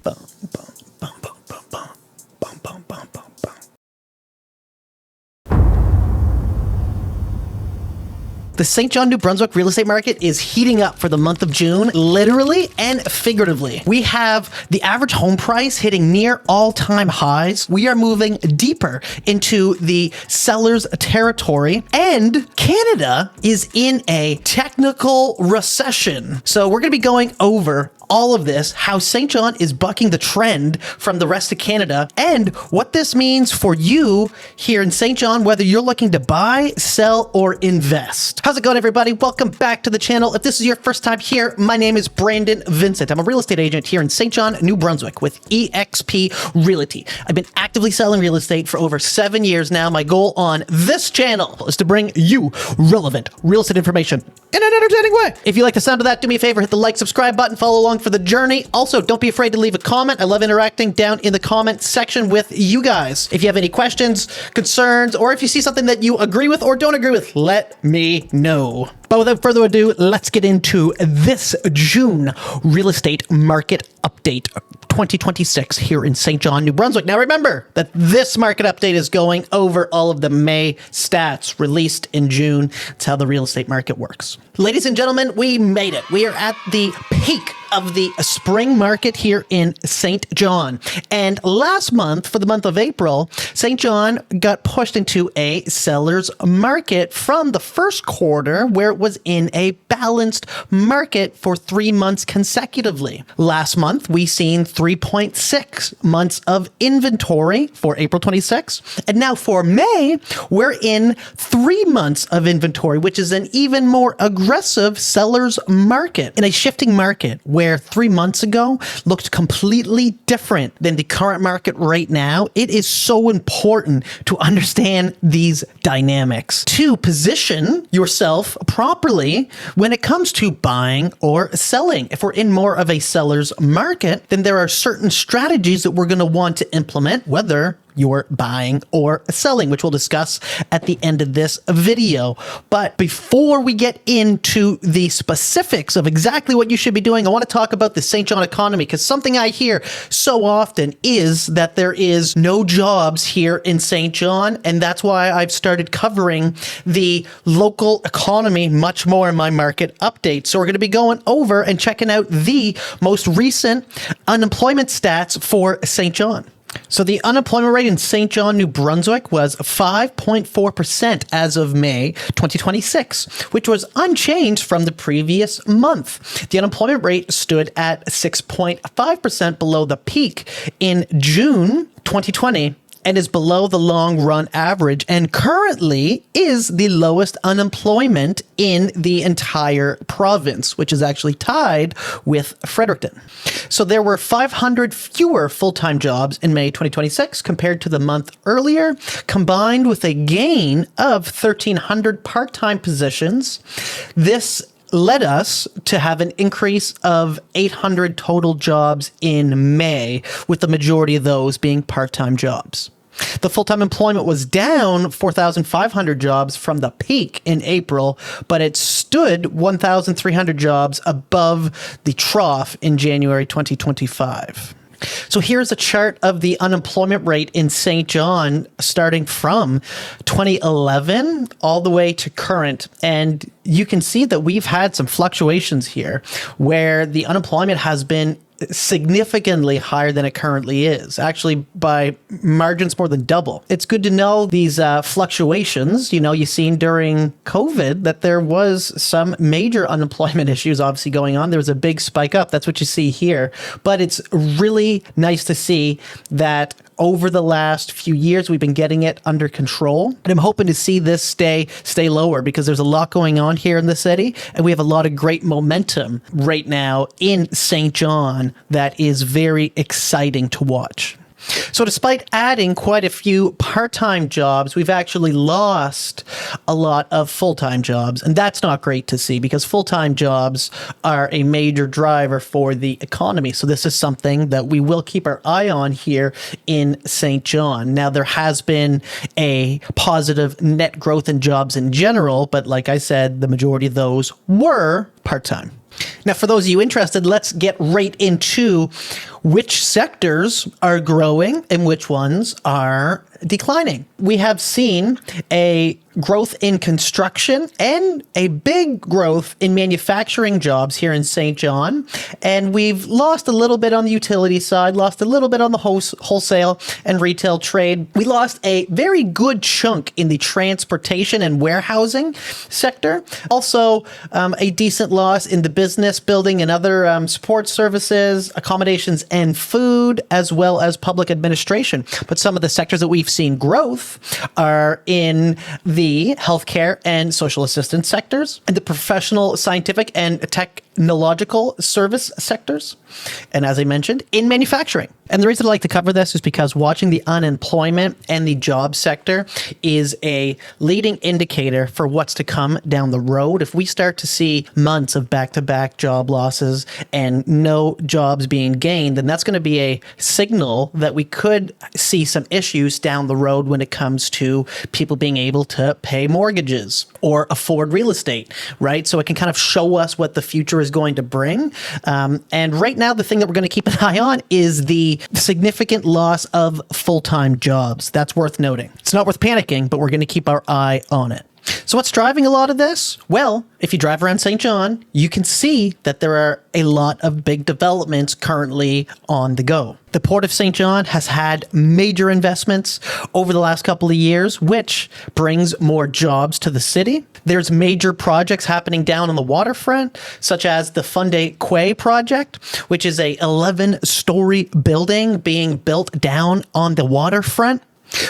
Bum, bum, bum, bum, bum, bum, bum, bum, bum, bum, bum. The Saint John New Brunswick real estate market is heating up for the month of June, literally and figuratively. We have the average home price hitting near all-time highs. We are moving deeper into the seller's territory, and Canada is in a technical recession. So we're going to be going over all of this, how Saint John is bucking the trend from the rest of Canada, and what this means for you here in Saint John, whether you're looking to buy, sell, or invest. How's it going, everybody? Welcome back to the channel. If this is your first time here, my name is Brandon Vincent. I'm a real estate agent here in Saint John, New Brunswick with eXp Realty. I've been actively selling real estate for over 7 years now. My goal on this channel is to bring you relevant real estate information in an entertaining way. If you like the sound of that, do me a favor, hit the like, subscribe button, follow along for the journey. Also, don't be afraid to leave a comment. I love interacting down in the comment section with you guys. If you have any questions, concerns, or if you see something that you agree with or don't agree with, let me know. But without further ado, let's get into this June real estate market update 2026 here in Saint John, New Brunswick. Now remember that this market update is going over all of the May stats released in June. It's how the real estate market works. Ladies and gentlemen, we made it. We are at the peak of the spring market here in Saint John. And last month, for the month of April, Saint John got pushed into a seller's market from the first quarter, where it was in a balanced market for 3 months consecutively. Last month, we seen 3.6 months of inventory for April 26. And now for May, we're in 3 months of inventory, which is an even more aggressive seller's market in a shifting market where 3 months ago looked completely different than the current market right now. It is so important to understand these dynamics to position yourself properly when it comes to buying or selling. If we're in more of a seller's market, then there are certain strategies that we're going to want to implement, whether you're buying or selling, which we'll discuss at the end of this video. But before we get into the specifics of exactly what you should be doing, I want to talk about the Saint John economy, because something I hear so often is that there is no jobs here in Saint John, and that's why I've started covering the local economy much more in my market update. So we're going to be going over and checking out the most recent unemployment stats for Saint John. So the unemployment rate in Saint John, New Brunswick was 5.4% as of May 2026, which was unchanged from the previous month. The unemployment rate stood at 6.5% below the peak in June 2020 and is below the long-run average, and currently is the lowest unemployment in the entire province, which is actually tied with Fredericton. So there were 500 fewer full-time jobs in May 2026 compared to the month earlier, combined with a gain of 1,300 part-time positions. This led us to have an increase of 800 total jobs in May, with the majority of those being part-time jobs. The full-time employment was down 4,500 jobs from the peak in April, but it stood 1,300 jobs above the trough in January 2025. So here's a chart of the unemployment rate in Saint John starting from 2011 all the way to current. And you can see that we've had some fluctuations here where the unemployment has been significantly higher than it currently is, actually by margins more than double. It's good to know these fluctuations. You know, you've seen during COVID that there was some major unemployment issues obviously going on. There was a big spike up. That's what you see here. But it's really nice to see that over the last few years, we've been getting it under control. And I'm hoping to see this stay lower, because there's a lot going on here in the city. And we have a lot of great momentum right now in Saint John that is very exciting to watch. So despite adding quite a few part-time jobs, we've actually lost a lot of full-time jobs. And that's not great to see, because full-time jobs are a major driver for the economy. So this is something that we will keep our eye on here in Saint John. Now, there has been a positive net growth in jobs in general, but like I said, the majority of those were part-time. Now, for those of you interested, let's get right into which sectors are growing and which ones are declining. We have seen a growth in construction and a big growth in manufacturing jobs here in Saint John. And we've lost a little bit on the utility side, lost a little bit on the wholesale and retail trade. We lost a very good chunk in the transportation and warehousing sector. Also, a decent loss in the business, building and other support services, accommodations and food, as well as public administration. But some of the sectors that we've seen growth are in the healthcare and social assistance sectors, and the professional, scientific, and technological service sectors, and as I mentioned, in manufacturing. And the reason I like to cover this is because watching the unemployment and the job sector is a leading indicator for what's to come down the road. If we start to see months of back-to-back job losses and no jobs being gained, then that's going to be a signal that we could see some issues down the road when it comes to people being able to pay mortgages or afford real estate, right? So it can kind of show us what the future is going to bring. And right now, the thing that we're going to keep an eye on is the significant loss of full-time jobs. That's worth noting. It's not worth panicking, but we're going to keep our eye on it. So what's driving a lot of this? Well, if you drive around Saint John, you can see that there are a lot of big developments currently on the go. The Port of Saint John has had major investments over the last couple of years, which brings more jobs to the city. There's major projects happening down on the waterfront, such as the Fundy Quay project, which is a 11-story building being built down on the waterfront,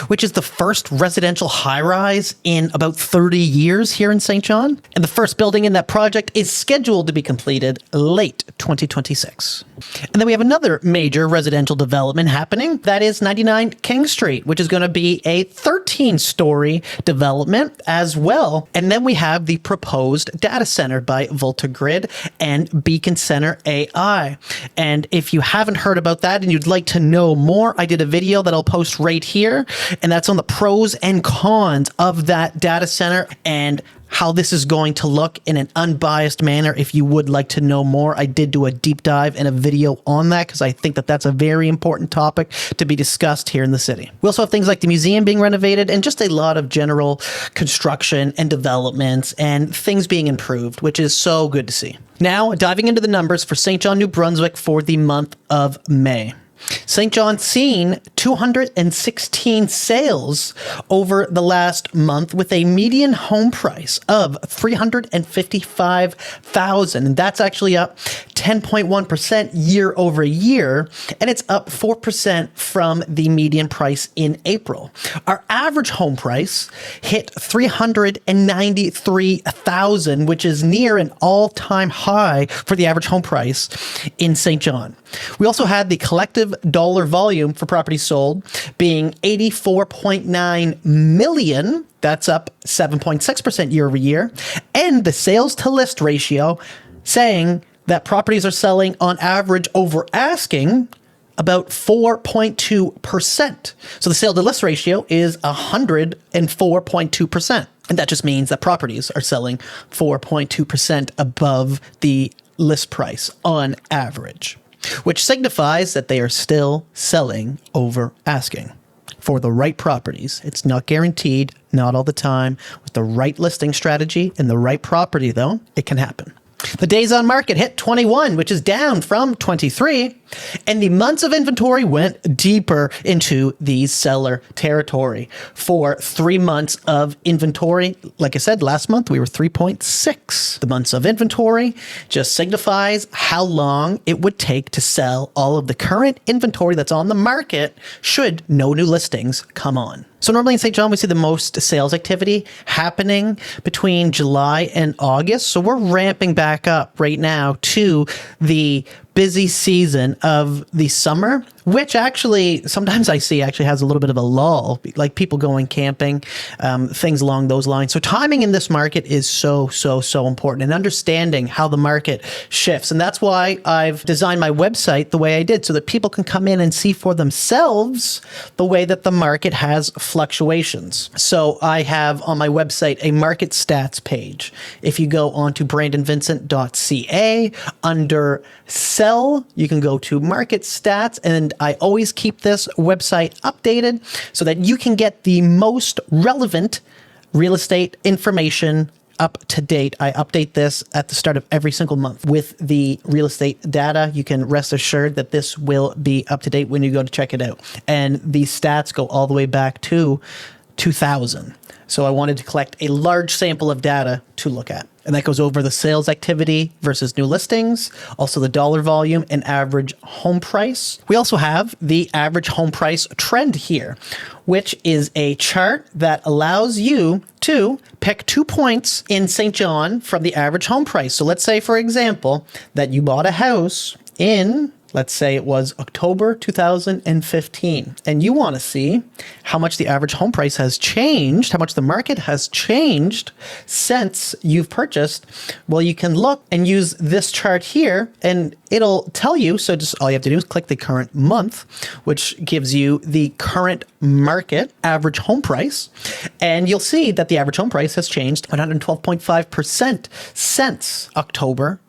which is the first residential high-rise in about 30 years here in Saint John. And the first building in that project is scheduled to be completed late 2026. And then we have another major residential development happening. That is 99 King Street, which is going to be a 13-story development as well. And then we have the proposed data center by VoltaGrid and Beacon Center AI. And if you haven't heard about that and you'd like to know more, I did a video that I'll post right here. And that's on the pros and cons of that data center and how this is going to look in an unbiased manner. If you would like to know more, I did do a deep dive and a video on that because I think that that's a very important topic to be discussed here in the city. We also have things like the museum being renovated and just a lot of general construction and developments and things being improved, which is so good to see. Now, diving into the numbers for Saint John New Brunswick for the month of May. St. John's seen 216 sales over the last month with a median home price of $355,000. And that's actually up 10.1% year over year. And it's up 4% from the median price in April. Our average home price hit $393,000, which is near an all-time high for the average home price in St. John. We also had the collective dollar volume for properties sold being $84.9 million. That's up 7.6% year over year. And the sales to list ratio saying that properties are selling on average over asking about 4.2%. So the sale to list ratio is 104.2%. And that just means that properties are selling 4.2% above the list price on average, which signifies that they are still selling over asking for the right properties. It's not guaranteed, not all the time. With the right listing strategy and the right property, though, it can happen. The days on market hit 21, which is down from 23, and the months of inventory went deeper into the seller territory. For 3 months of inventory, like I said, last month we were 3.6. The months of inventory just signifies how long it would take to sell all of the current inventory that's on the market should no new listings come on. So normally in St. John, we see the most sales activity happening between July and August. So we're ramping back up right now to the busy season of the summer, which actually sometimes I see actually has a little bit of a lull, like people going camping, things along those lines. So timing in this market is so important, and understanding how the market shifts. And that's why I've designed my website the way I did, so that people can come in and see for themselves the way that the market has fluctuations. So I have on my website a market stats page. If you go on to brandonvincent.ca, under sell, you can go to market stats, and I always keep this website updated so that you can get the most relevant real estate information up to date. I update this at the start of every single month with the real estate data. You can rest assured that this will be up to date when you go to check it out. And these stats go all the way back to 2000. So I wanted to collect a large sample of data to look at. And that goes over the sales activity versus new listings, also the dollar volume and average home price. We also have the average home price trend here, which is a chart that allows you to pick 2 points in Saint John from the average home price. So let's say, for example, that you bought a house in, let's say it was October 2015, and you want to see how much the average home price has changed, how much the market has changed since you've purchased. Well, you can look and use this chart here, and it'll tell you. So just all you have to do is click the current month, which gives you the current market average home price. And you'll see that the average home price has changed 112.5% since October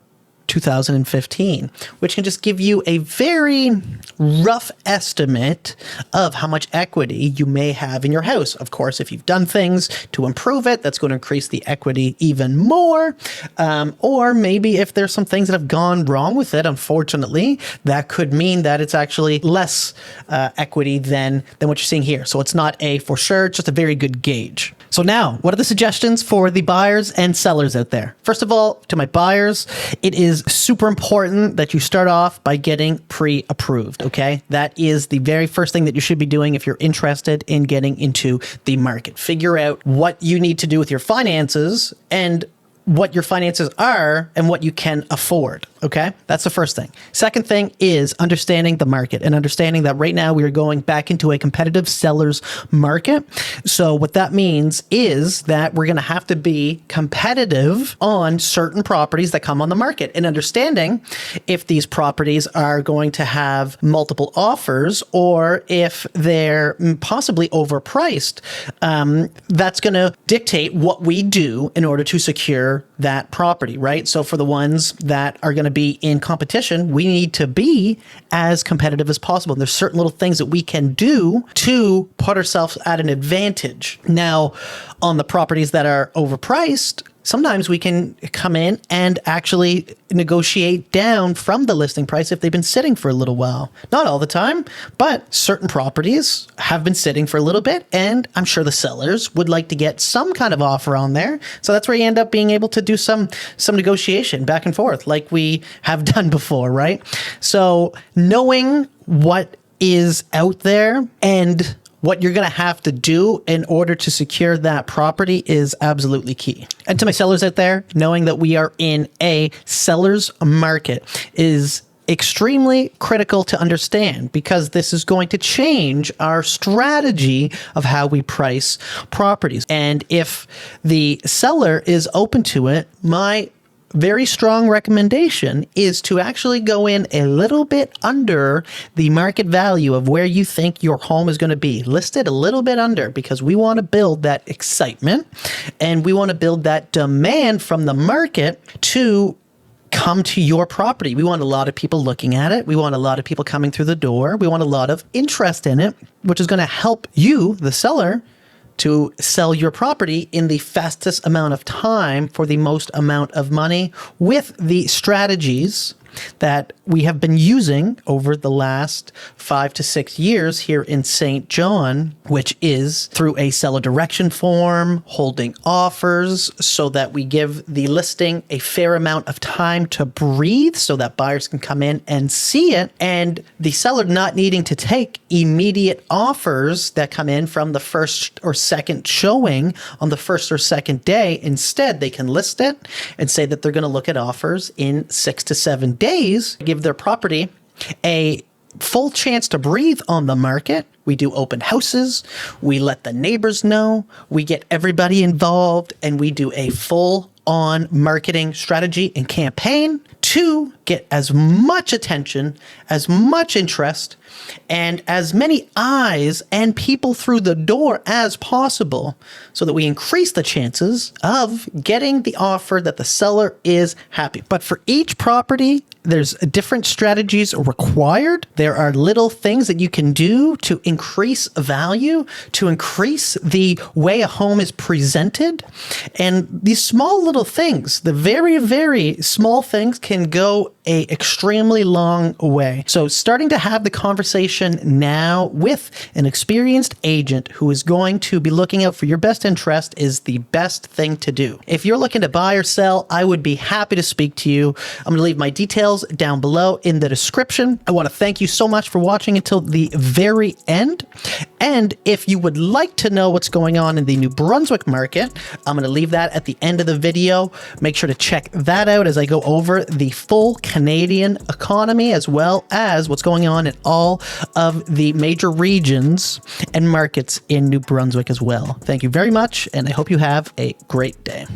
2015, which can just give you a very rough estimate of how much equity you may have in your house. Of course, if you've done things to improve it, that's going to increase the equity even more. Or maybe if there's some things that have gone wrong with it, unfortunately, that could mean that it's actually less equity than what you're seeing here. So it's not a for sure, it's just a very good gauge. So now, what are the suggestions for the buyers and sellers out there? First of all, to my buyers, it is super important that you start off by getting pre-approved, okay? That is the very first thing that you should be doing if you're interested in getting into the market. Figure out what you need to do with your finances and what your finances are and what you can afford, okay? That's the first thing. Second thing is understanding the market and understanding that right now we are going back into a competitive seller's market. So what that means is that we're going to have to be competitive on certain properties that come on the market, and understanding if these properties are going to have multiple offers or if they're possibly overpriced. That's going to dictate what we do in order to secure that property, right? So for the ones that are going to be in competition, we need to be as competitive as possible. And there's certain little things that we can do to put ourselves at an advantage. Now, on the properties that are overpriced, sometimes we can come in and actually negotiate down from the listing price if they've been sitting for a little while. Not all the time, but certain properties have been sitting for a little bit, and I'm sure the sellers would like to get some kind of offer on there. So that's where you end up being able to do some negotiation back and forth like we have done before, right? So knowing what is out there and what you're going to have to do in order to secure that property is absolutely key. And to my sellers out there, knowing that we are in a seller's market is extremely critical to understand, because this is going to change our strategy of how we price properties. And if the seller is open to it, my very strong recommendation is to actually go in a little bit under the market value of where you think your home is going to be. List it a little bit under, because we want to build that excitement and we want to build that demand from the market to come to your property. We want a lot of people looking at it. We want a lot of people coming through the door. We want a lot of interest in it, which is going to help you, the seller, to sell your property in the fastest amount of time for the most amount of money with the strategies that we have been using over the last 5 to 6 years here in Saint John, which is through a seller direction form, holding offers so that we give the listing a fair amount of time to breathe so that buyers can come in and see it, and the seller not needing to take immediate offers that come in from the first or second showing on the first or second day. Instead, they can list it and say that they're going to look at offers in 6 to 7 days, give their property a full chance to breathe on the market. We do open houses. We let the neighbors know. We get everybody involved, and we do a full-on marketing strategy and campaign to get as much attention, as much interest, and as many eyes and people through the door as possible so that we increase the chances of getting the offer that the seller is happy. But for each property, there's different strategies required. There are little things that you can do to increase value, to increase the way a home is presented. And these small little things, the very, very small things, can go a extremely long way. So starting to have the conversation now with an experienced agent who is going to be looking out for your best interest is the best thing to do. If you're looking to buy or sell, I would be happy to speak to you. I'm going to leave my details down below in the description. I want to thank you so much for watching until the very end. And if you would like to know what's going on in the New Brunswick market, I'm going to leave that at the end of the video. Make sure to check that out as I go over the full Canadian economy, as well as what's going on in all of the major regions and markets in New Brunswick as well. Thank you very much, and I hope you have a great day.